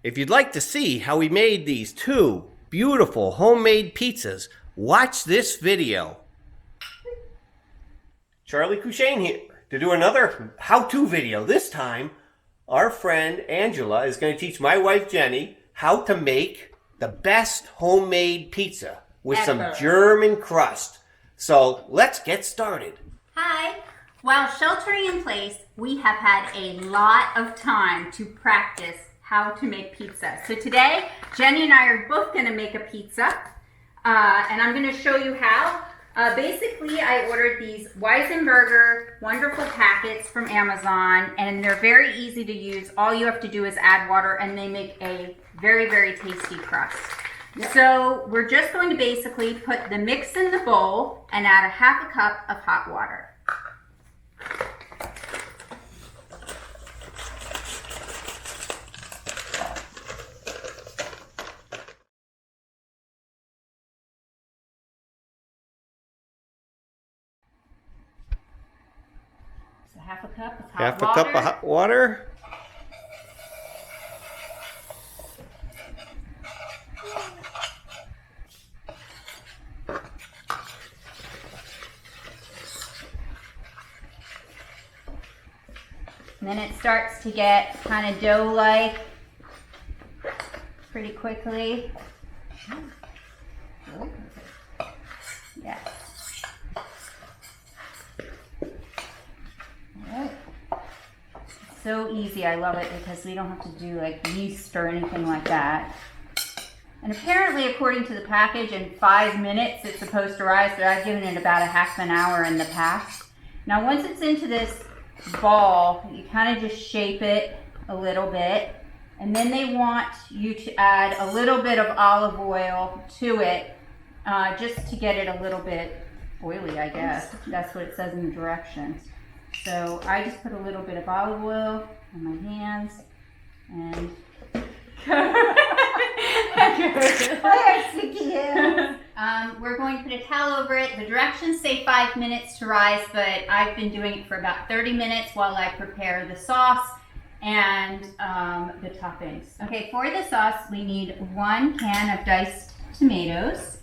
If you'd like to see how we made these two beautiful homemade pizzas, watch this video. Charlie Cushane here to do another how-to video. This time, our friend Angela is going to teach my wife Jenny how to make the best homemade pizza with some German crust. So let's get started. Hi. While sheltering in place, we have had a lot of time to practice how to make pizza. So today, Jenny and I are both going to make a pizza, and I'm going to show you how. Basically, I ordered these Weisenberger wonderful packets from Amazon, and they're very easy to use. All you have to do is add water, and they make a very, very tasty crust. Yep. So we're just going to basically put the mix in the bowl and add a half a cup of hot water. Half a cup of hot water. Half a cup of hot water. And then it starts to get kind of dough-like pretty quickly. Yeah. So easy. I love it because we don't have to do like yeast or anything like that. And apparently, according to the package, in 5 minutes it's supposed to rise, but I've given it about a half an hour in the past. Now once it's into this ball, you kind of just shape it a little bit, and then they want you to add a little bit of olive oil to it, just to get it a little bit oily, I guess. That's what it says in the directions. So I just put a little bit of olive oil on my hands and we're going to put a towel over it. The directions say 5 minutes to rise, but I've been doing it for about 30 minutes while I prepare the sauce and the toppings. Okay, for the sauce we need 1 can of diced tomatoes.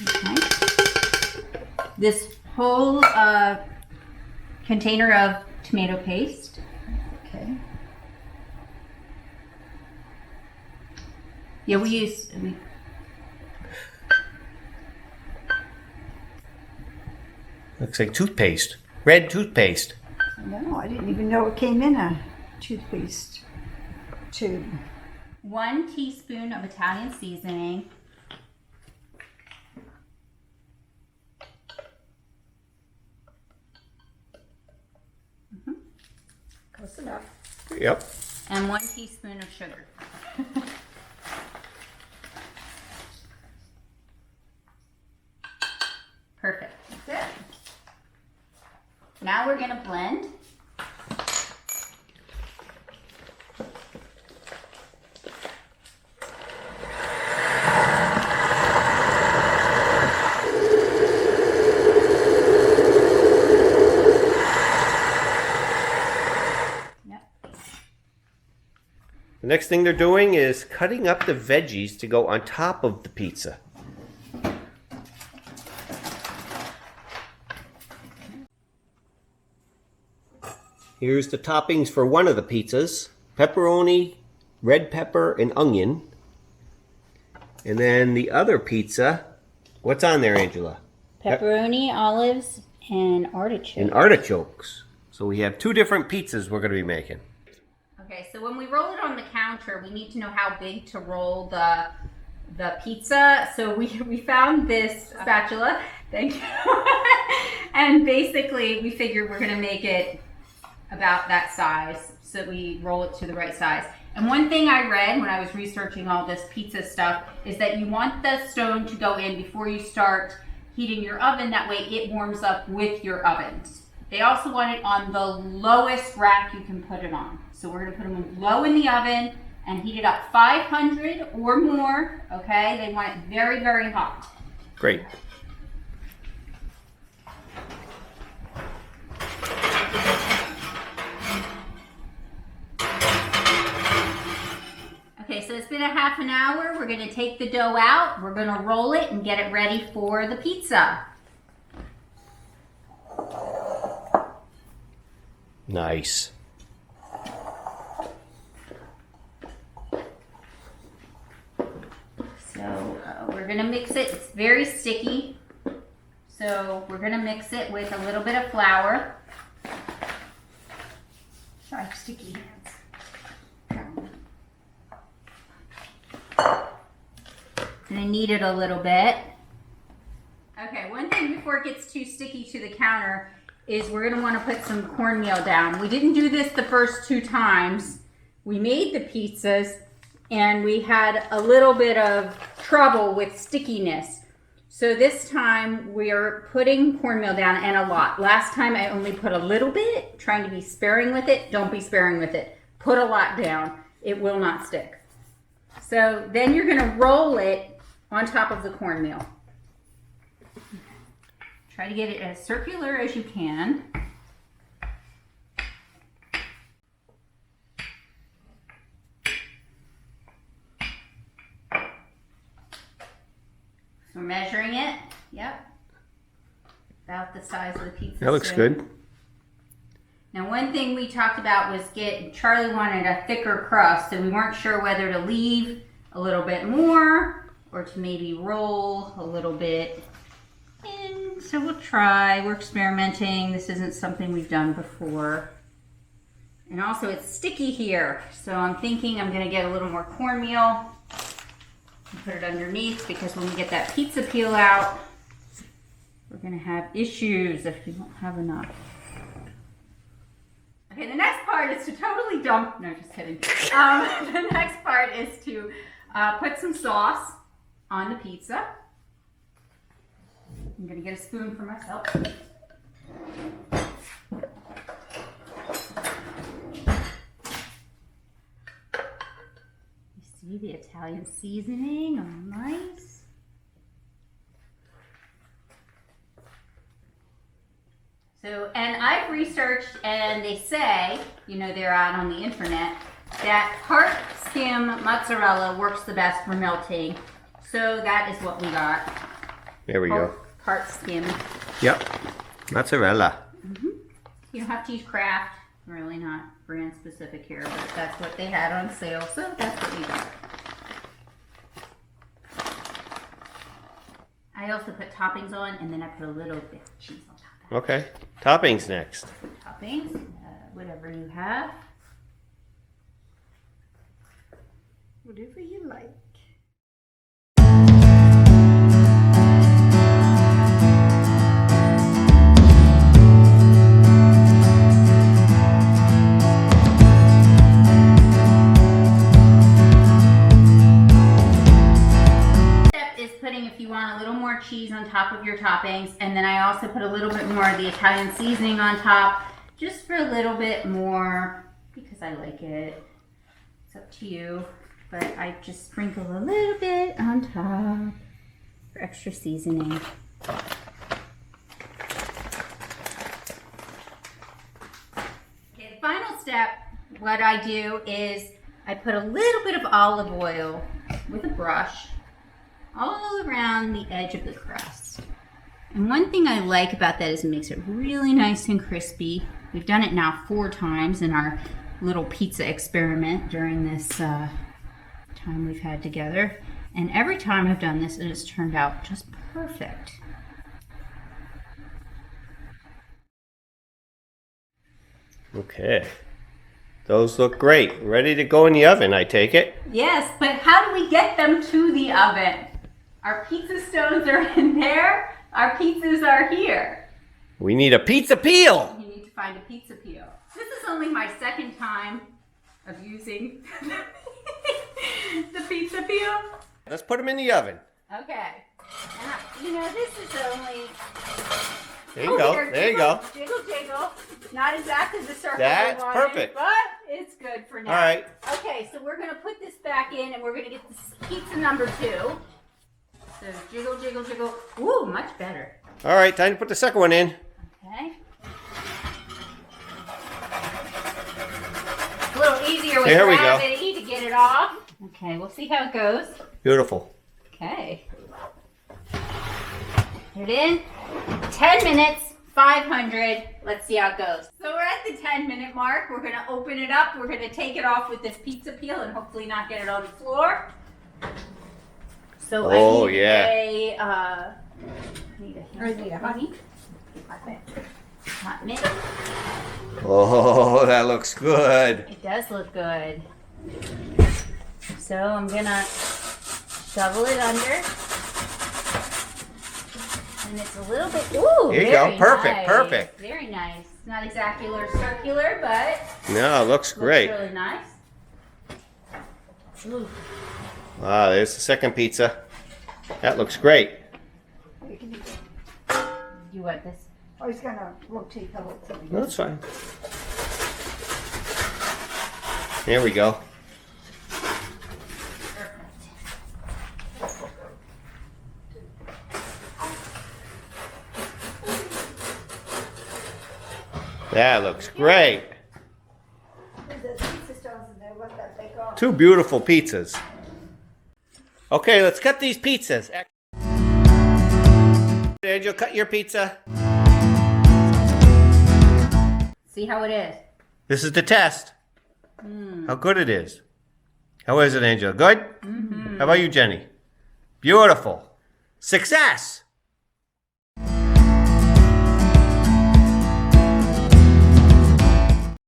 Okay. This whole container of tomato paste. Okay. Yeah, we Looks like toothpaste. Red toothpaste. No, I didn't even know it came in a toothpaste tube. 1 teaspoon of Italian seasoning. Close enough. Yep. And 1 teaspoon of sugar. Perfect. That's it. Now we're going to blend. The next thing they're doing is cutting up the veggies to go on top of the pizza. Here's the toppings for one of the pizzas. Pepperoni, red pepper, and onion. And then the other pizza, what's on there, Angela? Pepperoni, olives, and artichokes. And artichokes. So we have 2 different pizzas we're going to be making. Okay, so when we roll it on the counter, we need to know how big to roll the pizza. So we found this spatula, thank you. And basically we figured we're gonna make it about that size, so we roll it to the right size. And one thing I read when I was researching all this pizza stuff is that you want the stone to go in before you start heating your oven. That way it warms up with your ovens. They also want it on the lowest rack you can put it on. So we're gonna put them low in the oven and heat it up 500 or more, okay? They want it very, very hot. Great. we're going to take the dough out, we're going to roll it and get it ready for the pizza. Nice. So we're going to mix it. It's very sticky. So we're going to mix it with a little bit of flour. Sorry, sticky hands. Gonna knead it a little bit. Okay, one thing before it gets too sticky to the counter is we're gonna wanna put some cornmeal down. We didn't do this the first 2 times. We made the pizzas and we had a little bit of trouble with stickiness. So this time we're putting cornmeal down, and a lot. Last time I only put a little bit, trying to be sparing with it. Don't be sparing with it. Put a lot down. It will not stick. So then you're gonna roll it on top of the cornmeal. Try to get it as circular as you can. We're measuring it. Yep. About the size of the pizza. That looks good. Now, one thing we talked about was Charlie wanted a thicker crust, so we weren't sure whether to leave a little bit more or to maybe roll a little bit. And so we'll try. We're experimenting. This isn't something we've done before. And also it's sticky here, so I'm thinking I'm going to get a little more cornmeal and put it underneath, because when we get that pizza peel out, we're going to have issues if we don't have enough. Okay, the next part is to totally dump, no, just kidding. The next part is to put some sauce on the pizza. I'm going to get a spoon for myself. You see the Italian seasoning, all nice. So, and I've researched, and they say, you know, they're out on the internet, that part skim mozzarella works the best for melting. So that is what we got. There we go. Part skim. Yep. Mozzarella. You don't have to use Kraft. Really not brand specific here, but that's what they had on sale. So that's what we got. I also put toppings on, and then I put a little bit of cheese on top. Okay. Toppings next. Toppings, whatever you have. Whatever you like. Cheese on top of your toppings, and then I also put a little bit more of the Italian seasoning on top, just for a little bit more, because I like it. It's up to you, but I just sprinkle a little bit on top for extra seasoning. Okay, the final step, what I do is I put a little bit of olive oil with a brush all around the edge of the crust. And one thing I like about that is it makes it really nice and crispy. We've done it now 4 times in our little pizza experiment during this time we've had together. And every time I've done this, it has turned out just perfect. Okay. Those look great. Ready to go in the oven, I take it? Yes, but how do we get them to the oven? Our pizza stones are in there. Our pizzas are here. We need a pizza peel. You need to find a pizza peel. This is only my 2nd time of using the pizza peel. Let's put them in the oven. Okay. You know, this is only... There you go. There you go. Jiggle, jiggle. Not exactly the circle That's we wanted, perfect. but it's good for now. All right. Okay, so we're going to put this back in, and we're going to get this pizza number 2. So jiggle, jiggle, jiggle. Ooh, much better. All right, time to put the second one in. Okay. A little easier with There we go. gravity to get it off. Okay, we'll see how it goes. Beautiful. Okay. Put it in. 10 minutes, 500. Let's see how it goes. So we're at the 10-minute mark. We're going to open it up. We're going to take it off with this pizza peel and hopefully not get it on the floor. So Oh, I need yeah. honey. Hot mix. Oh, that looks good. It does look good. So I'm gonna shovel it under. And it's a little bit, ooh, Here you very go. Perfect, nice. perfect. Very nice. It's not exactly circular, but No, it looks great. looks really nice. Ooh. Wow, there's the second pizza. That looks great. You want this? I was gonna rotate the whole thing. No, that's fine. There we go. That looks great. There's pizza stones in there. What that they call? Two beautiful pizzas. Okay, let's cut these pizzas. Angel, cut your pizza. See how it is. This is the test. How good it is. How is it, Angel? Good? How about you, Jenny? Beautiful. Success.